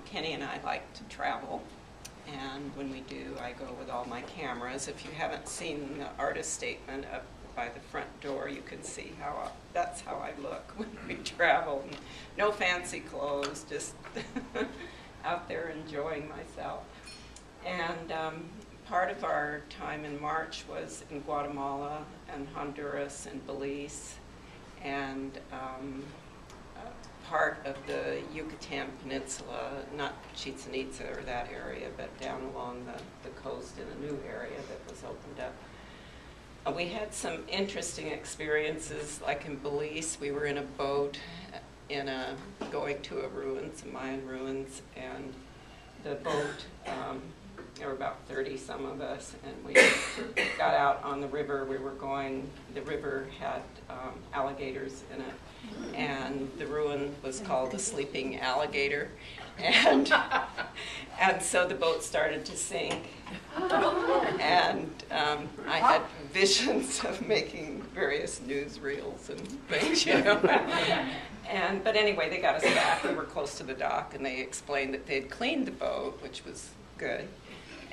Kenny and I like to travel, and when we do, I go with all my cameras. If you haven't seen the artist statement up by the front door, you can see how that's how I look when we travel. No fancy clothes, just out there enjoying myself. And part of our time in March was in Guatemala and Honduras and Belize, and part of the Yucatan Peninsula, not Chichen Itza or that area, but down along the coast in a new area that was opened up. We had some interesting experiences, like in Belize. We were in a boat going to a ruins, a Mayan ruins, and the boat, there were about 30 some of us, and we got out on the river. The river had alligators in it, and the ruin was called the Sleeping Alligator, and so the boat started to sink, and I had visions of making various newsreels and things, you know. But anyway, they got us back. We were close to the dock, and they explained that they'd cleaned the boat, which was good,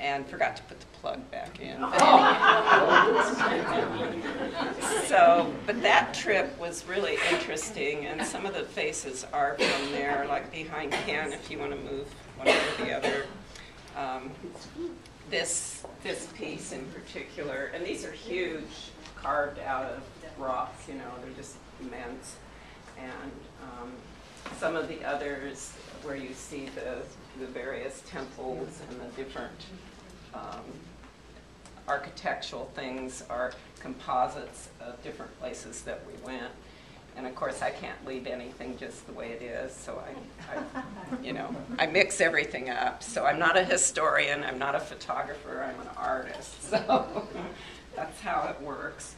and forgot to put the plug back in. But that trip was really interesting, and some of the faces are from there, like behind Ken, if you want to move one or the other. This piece in particular, and these are huge, carved out of rocks, you know, they're just immense. And some of the others where you see the various temples and the different architectural things are composites of different places that we went. And of course, I can't leave anything just the way it is, so I mix everything up. So I'm not a historian, I'm not a photographer, I'm an artist. So that's how it works.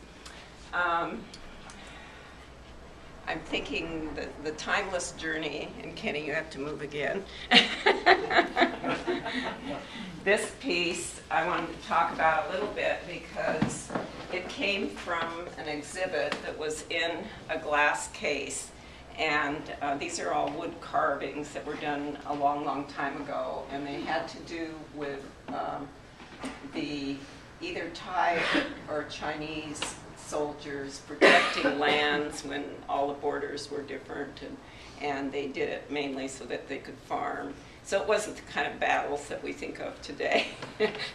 I'm thinking the timeless journey, and Kenny, you have to move again. This piece I wanted to talk about a little bit because it came from an exhibit that was in a glass case, and these are all wood carvings that were done a long, long time ago, and they had to do with the either Thai or Chinese soldiers protecting lands when all the borders were different, and they did it mainly so that they could farm. So it wasn't the kind of battles that we think of today,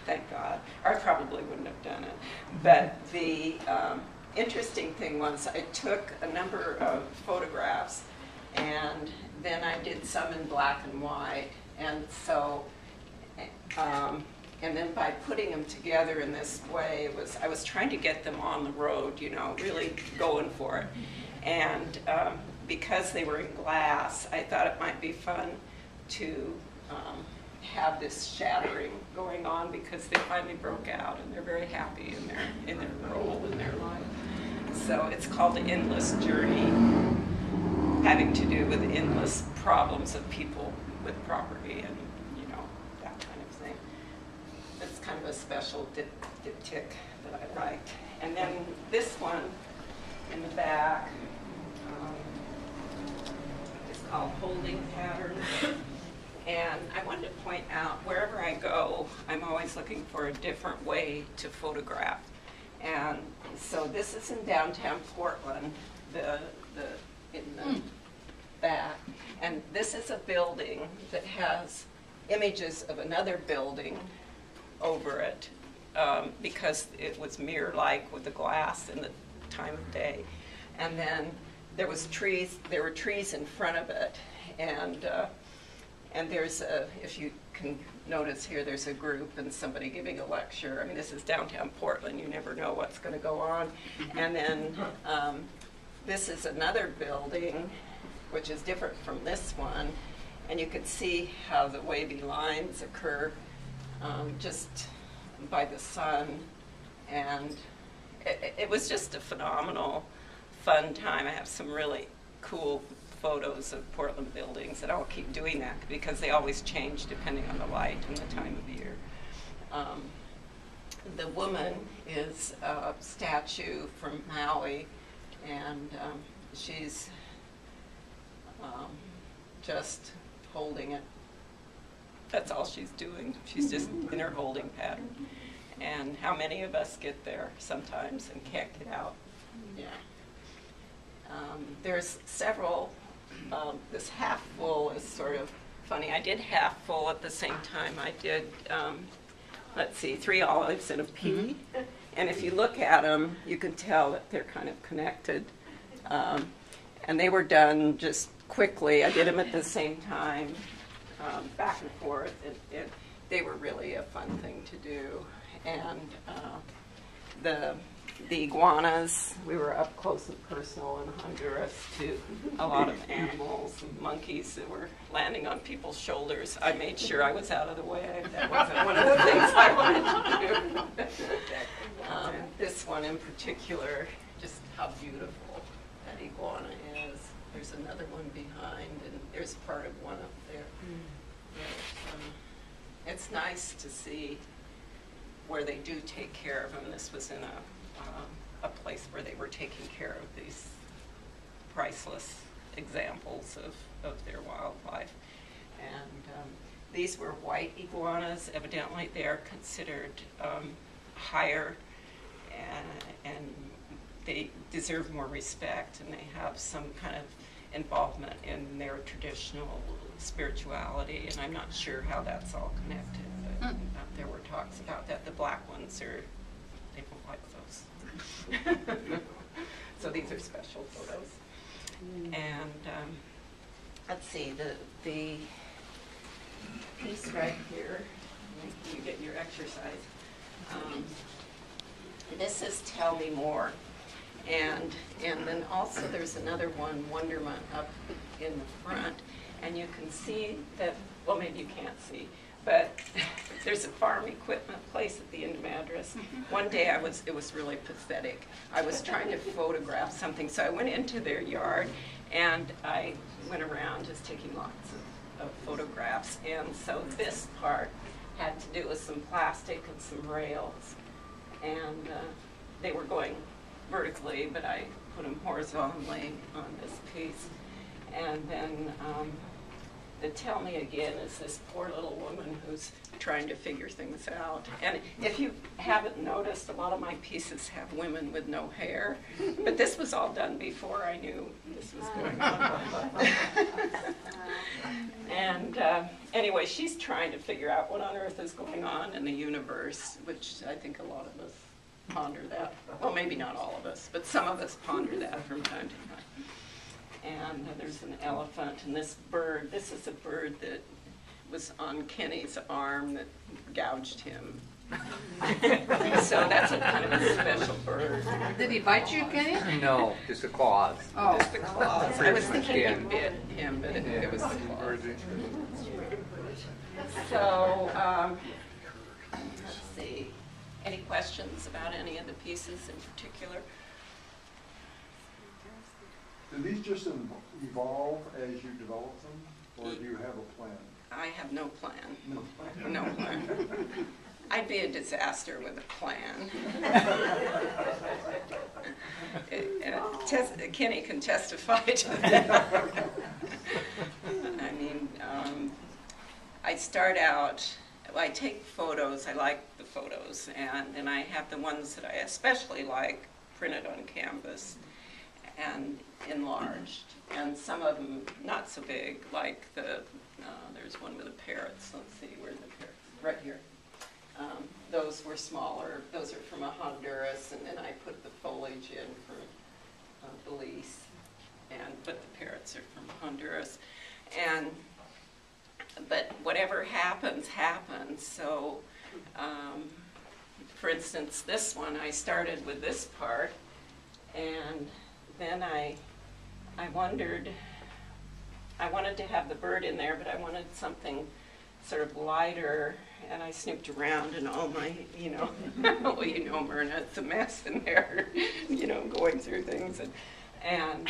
thank God. Or I probably wouldn't have done it. But the interesting thing was I took a number of photographs, and then I did some in black and white, and so and then by putting them together in this way, I was trying to get them on the road, you know, really going for it. And because they were in glass, I thought it might be fun to have this shattering going on, because they finally broke out and they're very happy in their role in their life. So it's called The Endless Journey, having to do with endless problems of people with property and, you know, that kind of thing. It's kind of a special diptych that I liked. And then this one in the back is called Holding Patterns. And I wanted to point out, wherever I go, I'm always looking for a different way to photograph. And so this is in downtown Portland, in the back. And this is a building that has images of another building over it, because it was mirror-like with the glass in the time of day. And then there were trees in front of it, and there's if you can notice here, there's a group and somebody giving a lecture. I mean, this is downtown Portland, you never know what's going to go on. And then this is another building, which is different from this one, and you can see how the wavy lines occur just by the sun, and it was just a phenomenal, fun time. I have some really cool photos of Portland buildings, and I'll keep doing that because they always change depending on the light and the time of year. The woman is a statue from Maui, and she's just holding it That's all she's doing. She's just in her holding pattern. And how many of us get there sometimes and can't get out? Yeah. There's several, this half full is sort of funny. I did half full at the same time. I did, let's see, 3 olives and a pea. And if you look at them, you can tell that they're kind of connected. And they were done just quickly. I did them at the same time, back and forth. And they were really a fun thing to do. And the iguanas, we were up close and personal in Honduras to a lot of animals and monkeys that were landing on people's shoulders. I made sure I was out of the way. That wasn't one of the things I wanted to do. This one in particular, just how beautiful that iguana is. There's another one behind, and there's part of one up there. But, it's nice to see where they do take care of them. This was in a place where they were taking care of these priceless examples of their wildlife. And these were white iguanas. Evidently they are considered higher, and they deserve more respect, and they have some kind of involvement in their traditional spirituality, and I'm not sure how that's all connected, but there were talks about that. The black ones they don't like those. So these are special photos. And let's see, the piece right here, you get your exercise. This is Tell Me More. And then also there's another one, Wonderment, up in the front. And you can see that, well, maybe you can't see, but there's a farm equipment place at the end of Madras. One day it was really pathetic. I was trying to photograph something, so I went into their yard and I went around just taking lots of photographs. And so this part had to do with some plastic and some rails. And they were going vertically, but I put them horizontally on this piece. And then the Tell Me Again is this poor little woman who's trying to figure things out. And if you haven't noticed, a lot of my pieces have women with no hair, but this was all done before I knew this was going on. And anyway, she's trying to figure out what on earth is going on in the universe, which I think a lot of us ponder that. Well, maybe not all of us, but some of us ponder that from time to time. And there's an elephant, and this bird, this is a bird that was on Kenny's arm that gouged him. So that's a kind of a special bird. Did he bite you, Kenny? No, just the claws. Oh. Just the claws. I was thinking he bit him, but it was the claws. So, let's see. Any questions about any of the pieces in particular? Do these just evolve as you develop them, or do you have a plan? I have no plan. No plan. I'd be a disaster with a plan. Kenny can testify to that. I mean, I start out, I take photos, I like the photos, and then I have the ones that I especially like printed on canvas and enlarged, and some of them not so big, like there's one with the parrots. Let's see, where's the parrots? Right here. Those were smaller. Those are from Honduras, and then I put the foliage in from Belize, but the parrots are from Honduras. But whatever happens, happens. So, for instance, this one, I started with this part, and then I wondered, I wanted to have the bird in there, but I wanted something sort of lighter, and I snooped around and all my, well, Myrna, it's a mess in there, going through things, and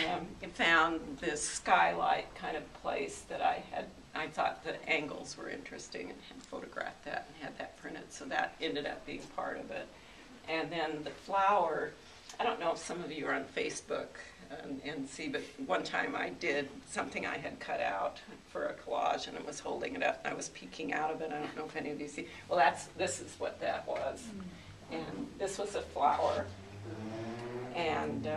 found this skylight kind of place that I thought the angles were interesting, and had photographed that and had that printed, so that ended up being part of it. And then the flower, I don't know if some of you are on Facebook. and see, but one time I did something I had cut out for a collage, and it was holding it up, and I was peeking out of it. I don't know if any of you see. Well, this is what that was. And this was a flower. And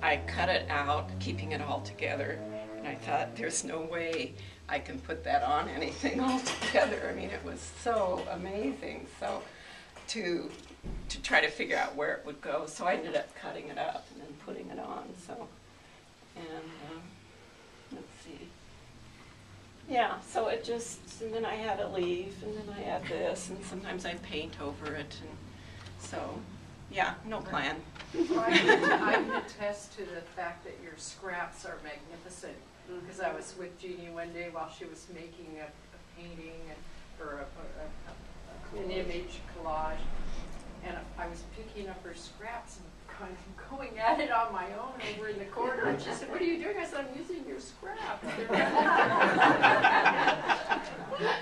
I cut it out, keeping it all together. And I thought, there's no way I can put that on anything all together. I mean, it was so amazing. So to try to figure out where it would go. So I ended up cutting it up and then putting it on. So, and let's see. Yeah, so it just, and then I had a leaf, and then I had this, and sometimes I paint over it. And so, yeah, no plan. Well, I can attest to the fact that your scraps are magnificent, because I was with Jeanie one day while she was making a painting or an image collage, and I was picking up her scraps and kind of going at it on my own over in the corner, and she said, "What are you doing?" I said, "I'm using your scraps."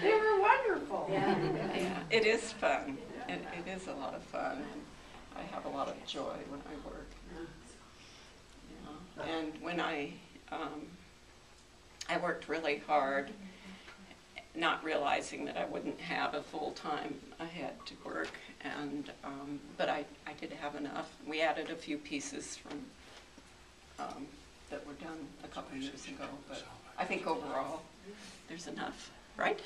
They were wonderful. Yeah, it is fun. It is a lot of fun. And I have a lot of joy when I work. Yeah. And when I worked really hard, not realizing that I wouldn't have a full time. I had to work, and but I did have enough. We added a few pieces from that were done a couple years ago, but I think overall there's enough, right?